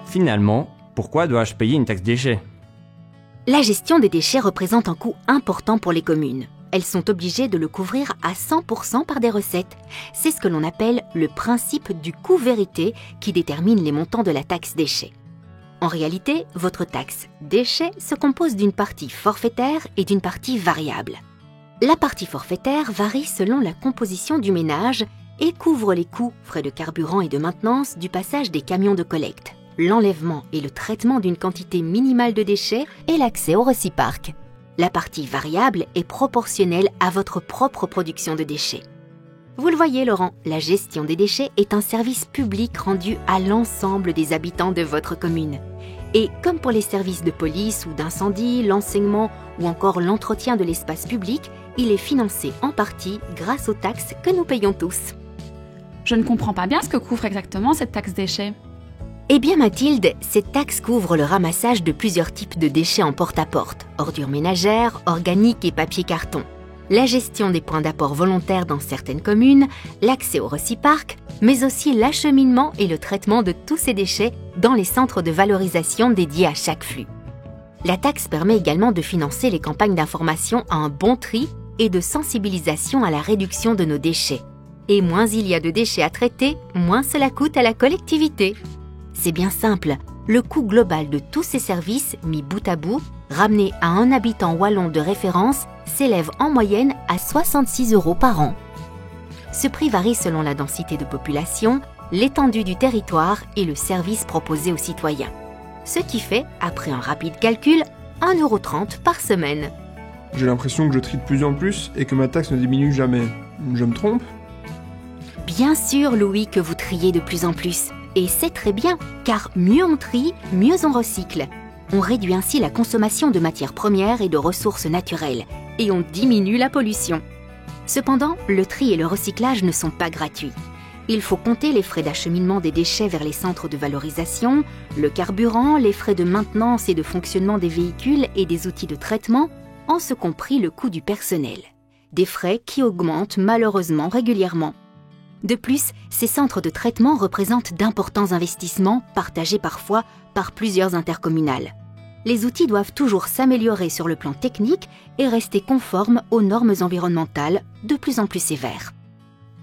Finalement, pourquoi dois-je payer une taxe déchets ? La gestion des déchets représente un coût important pour les communes. Elles sont obligées de le couvrir à 100% par des recettes. C'est ce que l'on appelle le principe du coût-vérité qui détermine les montants de la taxe déchets. En réalité, votre taxe déchets se compose d'une partie forfaitaire et d'une partie variable. La partie forfaitaire varie selon la composition du ménage et couvre les coûts, frais de carburant et de maintenance du passage des camions de collecte, l'enlèvement et le traitement d'une quantité minimale de déchets et l'accès au Reciparc. La partie variable est proportionnelle à votre propre production de déchets. Vous le voyez, Laurent, la gestion des déchets est un service public rendu à l'ensemble des habitants de votre commune. Et comme pour les services de police ou d'incendie, l'enseignement ou encore l'entretien de l'espace public, il est financé en partie grâce aux taxes que nous payons tous. Je ne comprends pas bien ce que couvre exactement cette taxe déchets. Eh bien Mathilde, cette taxe couvre le ramassage de plusieurs types de déchets en porte-à-porte, ordures ménagères, organiques et papier-carton, la gestion des points d'apport volontaires dans certaines communes, l'accès au Reciparc, mais aussi l'acheminement et le traitement de tous ces déchets dans les centres de valorisation dédiés à chaque flux. La taxe permet également de financer les campagnes d'information à un bon tri et de sensibilisation à la réduction de nos déchets. Et moins il y a de déchets à traiter, moins cela coûte à la collectivité. C'est bien simple, le coût global de tous ces services, mis bout à bout, ramené à un habitant wallon de référence, s'élève en moyenne à 66 € par an. Ce prix varie selon la densité de population, l'étendue du territoire et le service proposé aux citoyens. Ce qui fait, après un rapide calcul, 1,30 € par semaine. J'ai l'impression que je trie de plus en plus et que ma taxe ne diminue jamais. Je me trompe ? Bien sûr, Louis, que vous triez de plus en plus. Et c'est très bien, car mieux on trie, mieux on recycle. On réduit ainsi la consommation de matières premières et de ressources naturelles, et on diminue la pollution. Cependant, le tri et le recyclage ne sont pas gratuits. Il faut compter les frais d'acheminement des déchets vers les centres de valorisation, le carburant, les frais de maintenance et de fonctionnement des véhicules et des outils de traitement, en ce compris le coût du personnel. Des frais qui augmentent malheureusement régulièrement. De plus, ces centres de traitement représentent d'importants investissements partagés parfois par plusieurs intercommunales. Les outils doivent toujours s'améliorer sur le plan technique et rester conformes aux normes environnementales de plus en plus sévères.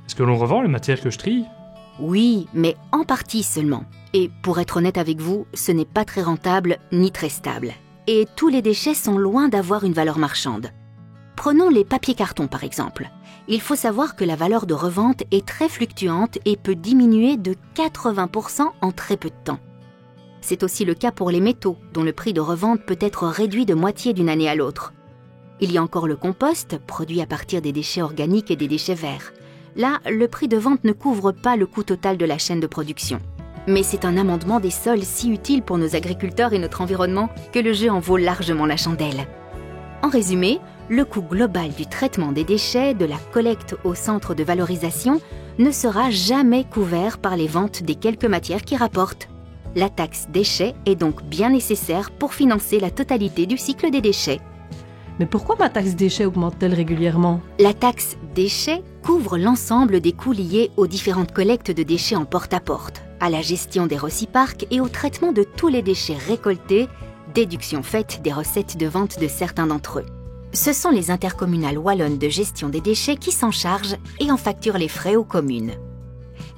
Est-ce que l'on revend les matières que je trie ? Oui, mais en partie seulement. Et pour être honnête avec vous, ce n'est pas très rentable ni très stable. Et tous les déchets sont loin d'avoir une valeur marchande. Prenons les papiers-cartons par exemple. Il faut savoir que la valeur de revente est très fluctuante et peut diminuer de 80% en très peu de temps. C'est aussi le cas pour les métaux, dont le prix de revente peut être réduit de moitié d'une année à l'autre. Il y a encore le compost, produit à partir des déchets organiques et des déchets verts. Là, le prix de vente ne couvre pas le coût total de la chaîne de production. Mais c'est un amendement des sols si utile pour nos agriculteurs et notre environnement que le jeu en vaut largement la chandelle. En résumé, le coût global du traitement des déchets, de la collecte au centre de valorisation, ne sera jamais couvert par les ventes des quelques matières qui rapportent. La taxe déchets est donc bien nécessaire pour financer la totalité du cycle des déchets. Mais pourquoi ma taxe déchets augmente-t-elle régulièrement ? La taxe déchets couvre l'ensemble des coûts liés aux différentes collectes de déchets en porte-à-porte, à la gestion des Reciparc et au traitement de tous les déchets récoltés, déduction faite des recettes de vente de certains d'entre eux. Ce sont les intercommunales wallonnes de gestion des déchets qui s'en chargent et en facturent les frais aux communes.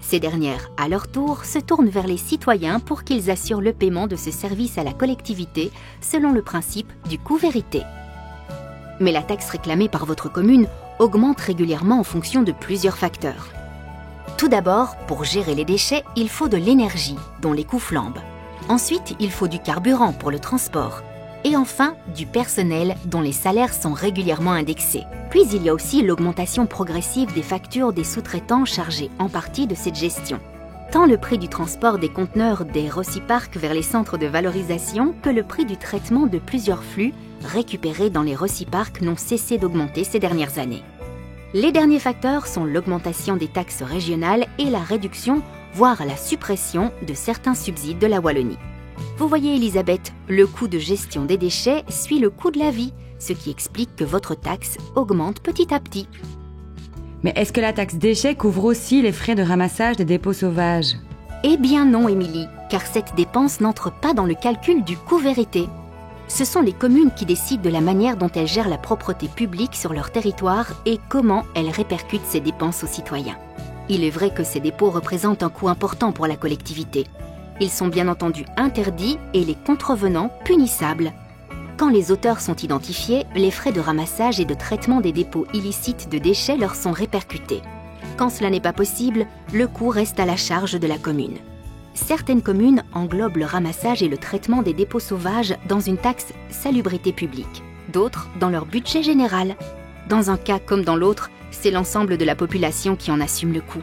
Ces dernières, à leur tour, se tournent vers les citoyens pour qu'ils assurent le paiement de ce service à la collectivité selon le principe du coût-vérité. Mais la taxe réclamée par votre commune augmente régulièrement en fonction de plusieurs facteurs. Tout d'abord, pour gérer les déchets, il faut de l'énergie, dont les coûts flambent. Ensuite, il faut du carburant pour le transport. Et enfin, du personnel dont les salaires sont régulièrement indexés. Puis il y a aussi l'augmentation progressive des factures des sous-traitants chargés en partie de cette gestion. Tant le prix du transport des conteneurs des Reciparc vers les centres de valorisation que le prix du traitement de plusieurs flux récupérés dans les Reciparc n'ont cessé d'augmenter ces dernières années. Les derniers facteurs sont l'augmentation des taxes régionales et la réduction, voire la suppression de certains subsides de la Wallonie. Vous voyez Elisabeth, le coût de gestion des déchets suit le coût de la vie, ce qui explique que votre taxe augmente petit à petit. Mais est-ce que la taxe déchets couvre aussi les frais de ramassage des dépôts sauvages ? Eh bien non, Émilie, car cette dépense n'entre pas dans le calcul du coût vérité. Ce sont les communes qui décident de la manière dont elles gèrent la propreté publique sur leur territoire et comment elles répercutent ces dépenses aux citoyens. Il est vrai que ces dépôts représentent un coût important pour la collectivité. Ils sont bien entendu interdits et les contrevenants punissables. Quand les auteurs sont identifiés, les frais de ramassage et de traitement des dépôts illicites de déchets leur sont répercutés. Quand cela n'est pas possible, le coût reste à la charge de la commune. Certaines communes englobent le ramassage et le traitement des dépôts sauvages dans une taxe salubrité publique, d'autres dans leur budget général. Dans un cas comme dans l'autre, c'est l'ensemble de la population qui en assume le coût.